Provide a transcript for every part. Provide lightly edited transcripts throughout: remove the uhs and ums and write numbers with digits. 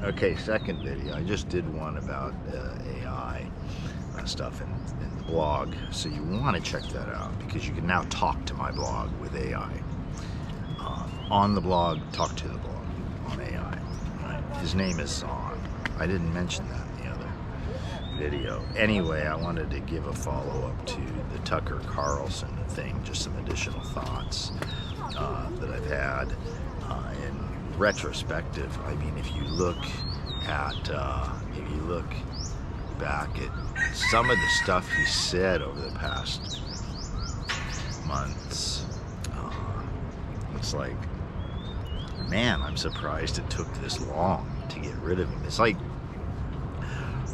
Okay, second video. I just did one about AI stuff in the blog, so you want to check that out because you can now talk to my blog with AI. On the blog, talk to the blog on AI. Right? His name is Zon. I didn't mention that in the other video. Anyway, I wanted to give a follow-up to the Tucker Carlson thing, just some additional thoughts that I've had in retrospective. I mean, if you look back at some of the stuff he said over the past months, it's like, man, I'm surprised it took this long to get rid of him. It's like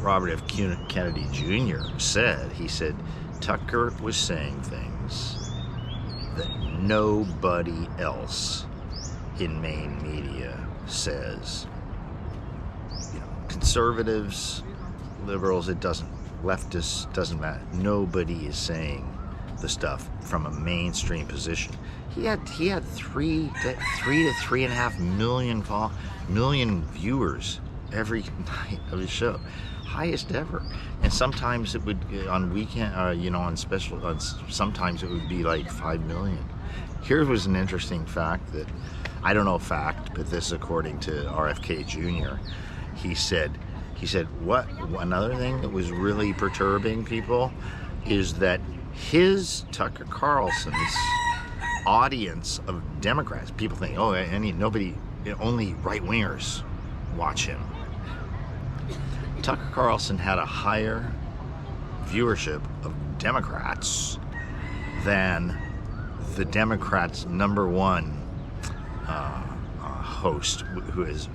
Robert F. Kennedy Jr. said. He said Tucker was saying things that nobody else in main media says. You know, conservatives, liberals, it doesn't, leftists, doesn't matter. Nobody is saying the stuff from a mainstream position. He had 3 to 3.5 million viewers every night of his show, highest ever. And sometimes it would on weekend, on special, sometimes it would be like 5 million. Here was an interesting fact that I don't know fact, but this according to RFK Jr. He said what another thing that was really perturbing people is that his Tucker Carlson's audience of Democrats, people think, oh, nobody, only right-wingers watch him. Tucker Carlson had a higher viewership of Democrats than the Democrats' #1 host, who is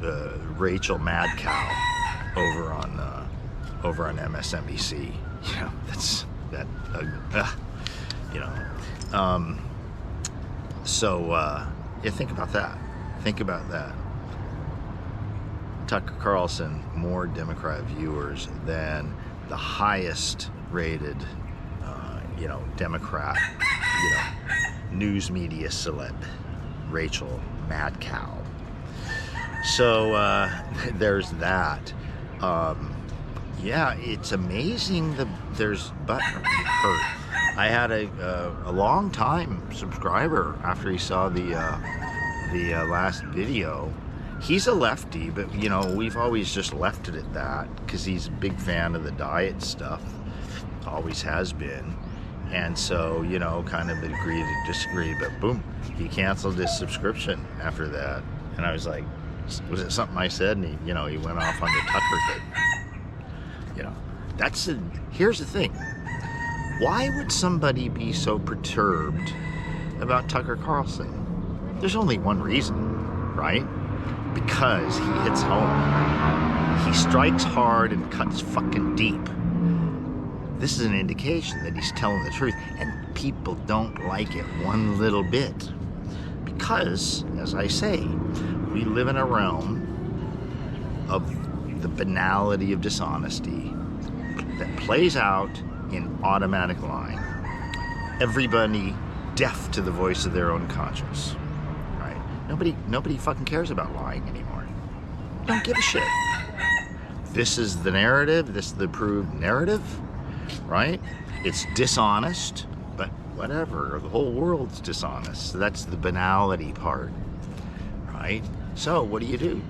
Rachel Mad Cow over on MSNBC. You know, that's that. Yeah, think about that. Think about that. Tucker Carlson, more Democrat viewers than the highest rated, Democrat, news media celeb, Rachel Mad Cow. So there's that. Yeah, it's amazing there's butt hurt. I had a long-time subscriber after he saw the last video. He's a lefty, but we've always just left it at that because he's a big fan of the diet stuff, always has been, and so kind of agree to disagree. But boom, he canceled his subscription after that, and I was like, was it something I said? And he went off on the Tucker thing. Here's the thing. Why would somebody be so perturbed about Tucker Carlson? There's only one reason, right? Because he hits home. He strikes hard and cuts fucking deep. This is an indication that he's telling the truth, and people don't like it one little bit. Because, as I say, we live in a realm of the banality of dishonesty that plays out in automatic lying. Everybody deaf to the voice of their own conscience, right? Nobody fucking cares about lying anymore. Don't give a shit. This is the narrative. This is the approved narrative, right? It's dishonest, but whatever. The whole world's dishonest. So that's the banality part, right? So what do?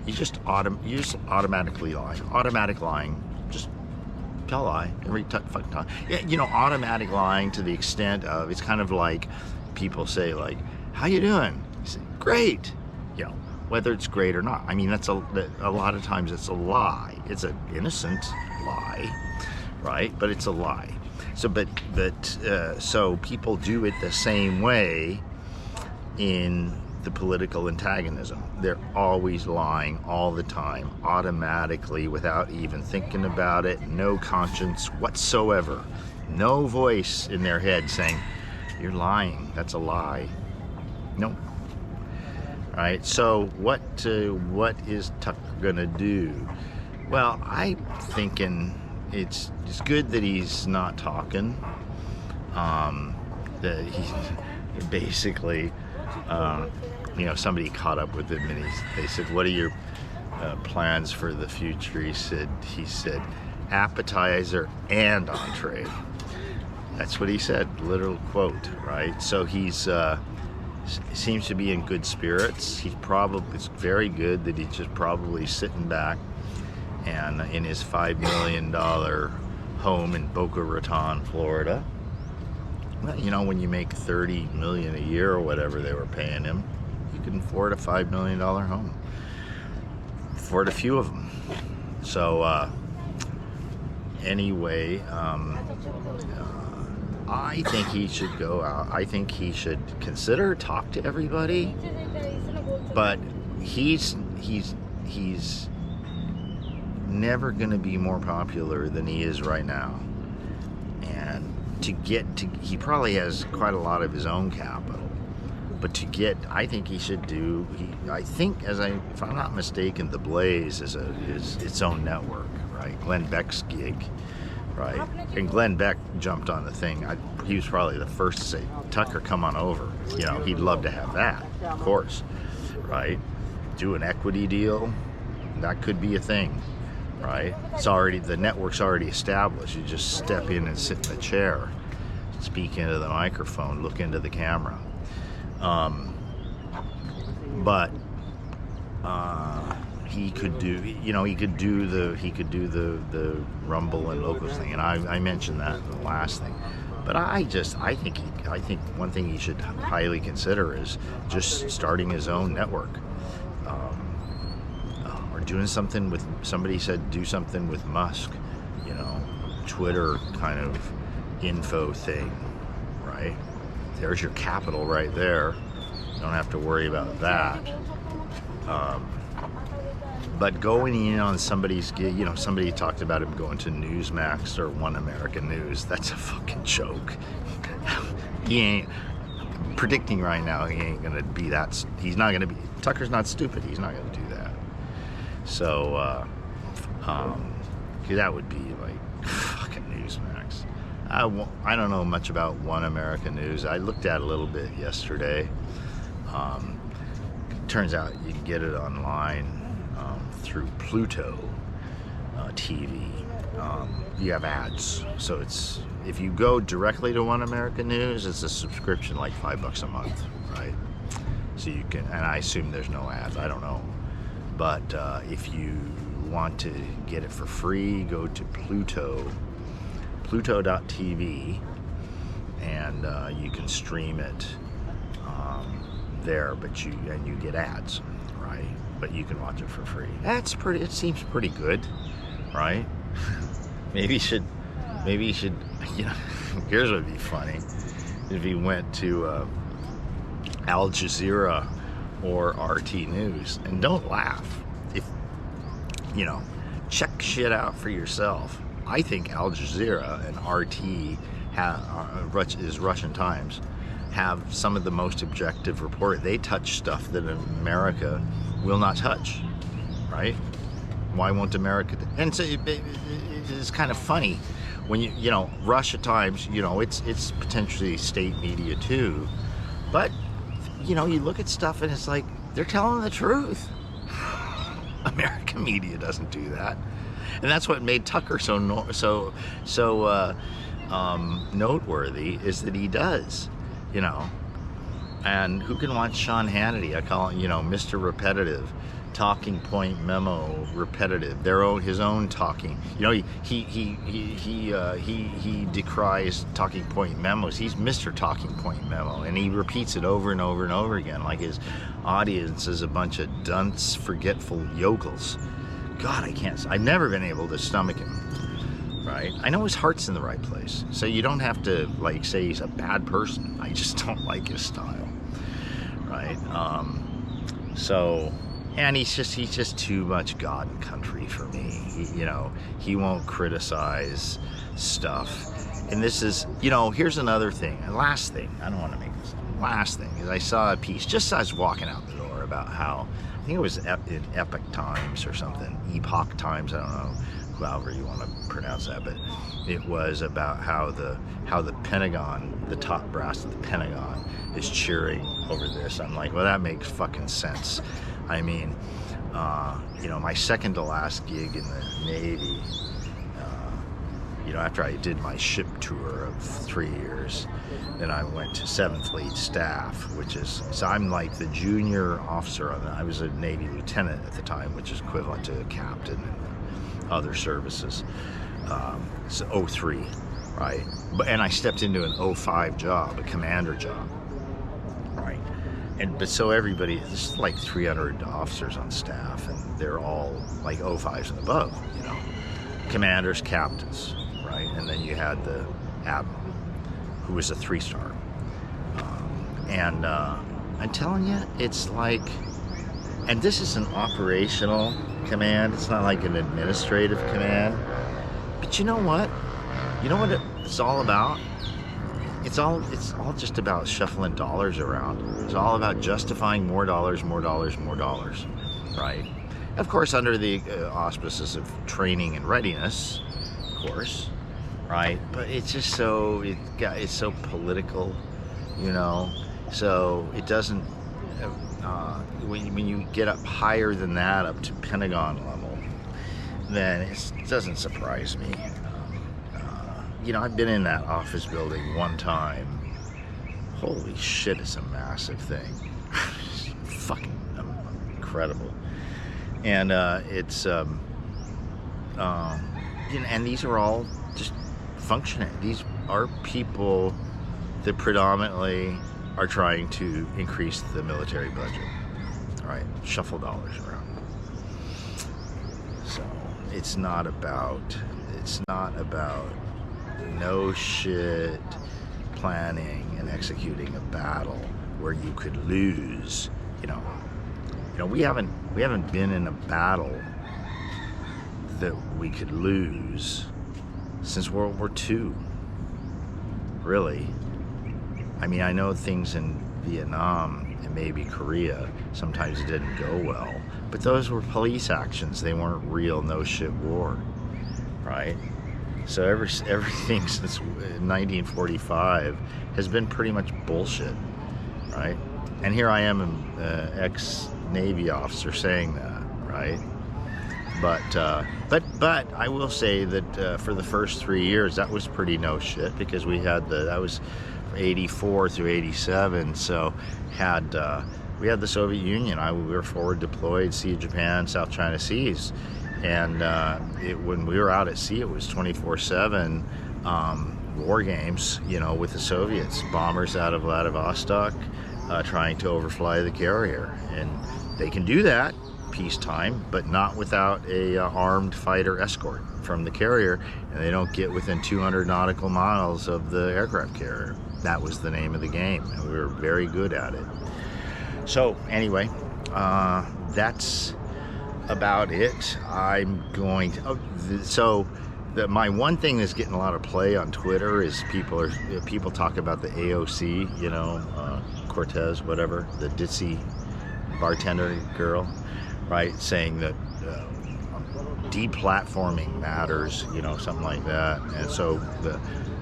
You just automatically lie. Automatic lying. Just tell a lie every fucking time. Yeah, automatic lying to the extent of, it's kind of like people say, like, how you doing? You say, great. Whether it's great or not. I mean, that's a lot of times it's a lie. It's an innocent lie, right? But it's a lie. So, so people do it the same way in the political antagonism. They're always lying all the time, automatically, without even thinking about it. No conscience whatsoever. No voice in their head saying, you're lying, that's a lie. No. Right? So what is Tucker gonna do? Well, I'm thinking it's good that he's not talking. That he basically, somebody caught up with him and they said, what are your plans for the future. He said appetizer and entree. That's what he said, literal quote, right? So he's seems to be in good spirits. It's very good that he's just probably sitting back and in his $5 million home in Boca Raton, Florida. Well, you know, when you make $30 million a year or whatever they were paying him, you can afford a $5 million home. Afford a few of them. So anyway, I think he should go out. I think he should talk to everybody, but he's never going to be more popular than he is right now. And he probably has quite a lot of his own capital, but I think he should if I'm not mistaken, The Blaze is its own network, right? Glenn Beck's gig. Right, and Glenn Beck jumped on the thing. He was probably the first to say, "Tucker, come on over." You know, he'd love to have that, of course, right? Do an equity deal, that could be a thing, right? The network's already established. You just step in and sit in the chair, speak into the microphone, look into the camera. But he could do the Rumble and Locals thing, and I mentioned that in the last thing. But I think one thing he should highly consider is just starting his own network, or doing something with. Somebody said do something with Musk, you know, Twitter kind of info thing, right? There's your capital right there. You don't have to worry about that. But going in on somebody's gig, you know, somebody talked about him going to Newsmax or One American News. That's a fucking joke. He ain't predicting right now. He ain't gonna be that. He's not gonna be. Tucker's not stupid. He's not gonna do that. So, that would be like fucking Newsmax. I don't know much about One American News. I looked at it a little bit yesterday. Turns out you can get it online. Through Pluto TV. You have ads, so if you go directly to One American News, it's a subscription like $5 a month, right? So you can, and I assume there's no ads. I don't know, but if you want to get it for free, go to Pluto.tv, and you can stream it there, but you get ads, right? But you can watch it for free. It seems pretty good, right? Maybe you should, you know, here's what would be funny. If he went to Al Jazeera or RT News, and don't laugh. If, you know, check shit out for yourself. I think Al Jazeera and RT is Russian Times, have some of the most objective report. They touch stuff that America will not touch, right? Why won't America? And so it's kind of funny when you know, Russia Times, you know, it's potentially state media too, but you know, you look at stuff and it's like they're telling the truth. American media doesn't do that, and that's what made Tucker so noteworthy, is that he does. You know, and who can watch Sean Hannity? I call him, you know, Mr. Repetitive, talking point memo repetitive. His own talking. You know, he decries talking point memos. He's Mr. Talking Point Memo, and he repeats it over and over and over again, like his audience is a bunch of dunce, forgetful yokels. God, I've never been able to stomach him. Right? I know his heart's in the right place, so you don't have to like say he's a bad person. I just don't like his style, right? And he's just too much God and country for me. He won't criticize stuff. And this is, here's another thing. And last thing, I don't want to make this. Last thing is I saw a piece just as I was walking out the door about how, I think it was in Epoch Times or something, Epoch Times, I don't know, however you want to pronounce that, but it was about how the Pentagon, the top brass of the Pentagon, is cheering over this. I'm like, well, that makes fucking sense. I mean, You know, my second to last gig in the Navy, you know, after I did my ship tour of 3 years, then I went to 7th Fleet Staff, which is, so I'm like the junior officer on that. I was a Navy lieutenant at the time, which is equivalent to a captain and other services. So 03, right? And I stepped into an 05 job, a commander job, right? But so everybody, there's like 300 officers on staff, and they're all like 05s and above, you know, commanders, captains, right? And then you had the admiral, who was a 3-star. And I'm telling you, it's like, and this is an operational command. It's not like an administrative command. But you know what? You know what it's all about? It's all just about shuffling dollars around. It's all about justifying more dollars, more dollars, more dollars, right? Of course, under the auspices of training and readiness, of course, right? But it's just so, it's so political, you know? So it doesn't, when you get up higher than that, up to Pentagon level, then it doesn't surprise me. You know, I've been in that office building one time. Holy shit, it's a massive thing. Fucking incredible. And it's, you know, and these are all just functioning. These are people that predominantly are trying to increase the military budget. All right, shuffle dollars around. So it's not about no shit planning and executing a battle where you could lose. You know, we haven't been in a battle that we could lose since World War II. Really. I mean, I know things in Vietnam and maybe Korea sometimes didn't go well, but those were police actions. They weren't real no shit war, right? So everything since 1945 has been pretty much bullshit, right? And here I am, an ex-Navy officer, saying that, right? But I will say that for the first 3 years, that was pretty no shit, because we had that was 84 through 87, so we had the Soviet Union. We were forward deployed, Sea of Japan, South China Seas. And when we were out at sea, it was 24/7 war games, you know, with the Soviets, bombers out of Vladivostok trying to overfly the carrier. And they can do that peacetime, but not without a armed fighter escort from the carrier, and they don't get within 200 nautical miles of the aircraft carrier. That was the name of the game, and we were very good at it. So anyway, that's about it. I'm going to, my one thing that's getting a lot of play on Twitter is people talk about the AOC, you know, Cortez, whatever, the ditzy bartender girl, right, saying that deplatforming matters, you know, something like that. And so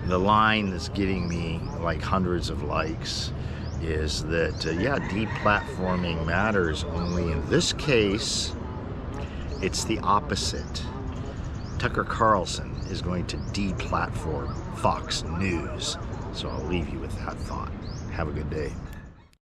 the line that's getting me like hundreds of likes is that yeah, deplatforming matters, only in this case it's the opposite. Tucker Carlson is going to deplatform Fox News. So I'll leave you with that thought. Have a good day.